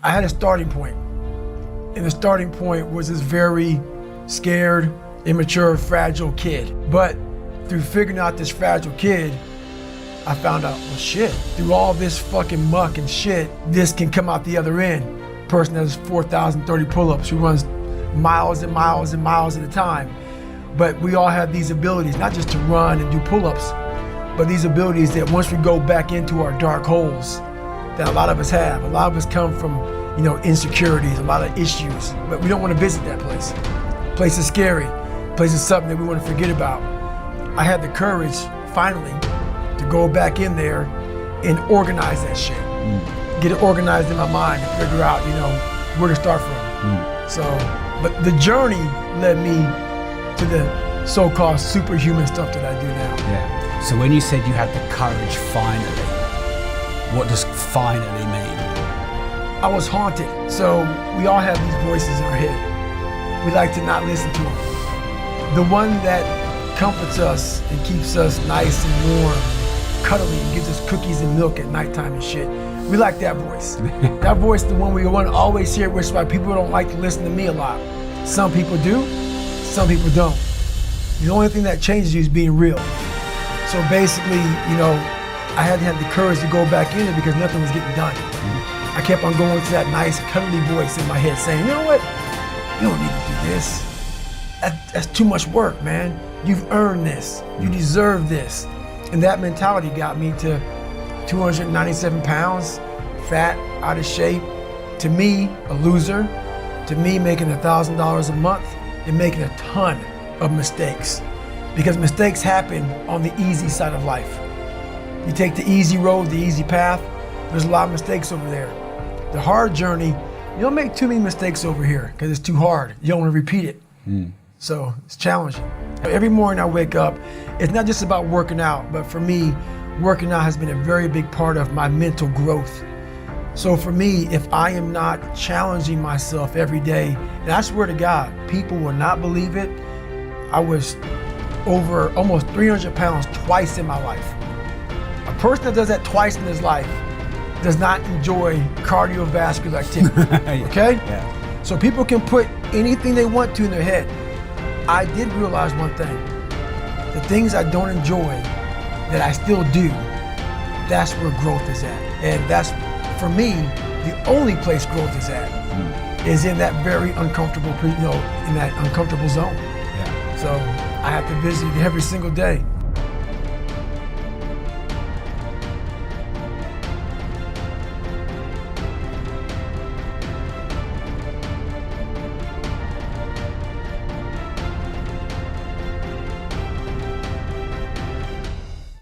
I had a starting point. And the starting point was this very scared, immature, fragile kid. But through figuring out this fragile kid, I found out, well shit, through all this fucking muck and shit, this can come out the other end. Person that has 4,030 pull-ups, who runs miles and miles and miles at a time. But we all have these abilities, not just to run and do pull-ups, but these abilities that once we go back into our dark holes, that a lot of us have. A lot of us come from, insecurities, a lot of issues, but we don't want to visit that place. Place is scary. Place is something that we want to forget about. I had the courage, finally, to go back in there and organize that shit. Get it organized in my mind and figure out, where to start from. So, but the journey led me to the so-called superhuman stuff that I do now. Yeah. So when you said you had the courage finally, what does finally mean? I was haunted. So we all have these voices in our head. We like to not listen to them. The one that comforts us and keeps us nice and warm, cuddly, and gives us cookies and milk at nighttime and shit. We like that voice. That voice, the one we want to always hear, which is why people don't like to listen to me a lot. Some people do, some people don't. The only thing that changes you is being real. So basically, I had to have the courage to go back in it because nothing was getting done. I kept on going to that nice, cuddly voice in my head saying, you know what? You don't need to do this. That's too much work, man. You've earned this. You deserve this. And that mentality got me to 297 pounds, fat, out of shape. To me, a loser. To me, making $1,000 a month and making a ton of mistakes. Because mistakes happen on the easy side of life. You take the easy road, the easy path, there's a lot of mistakes over there. The hard journey, you don't make too many mistakes over here because it's too hard. You don't want to repeat it. So it's challenging. Every morning I wake up, it's not just about working out, but for me, working out has been a very big part of my mental growth. So for me, if I am not challenging myself every day, and I swear to God, people will not believe it, I was over almost 300 pounds twice in my life. A person that does that twice in his life does not enjoy cardiovascular activity, okay? Yeah. So people can put anything they want to in their head. I did realize one thing. The things I don't enjoy that I still do, that's where growth is at. And that's, for me, the only place growth is at, is in that very uncomfortable, in that uncomfortable zone. Yeah. So I have to visit it every single day.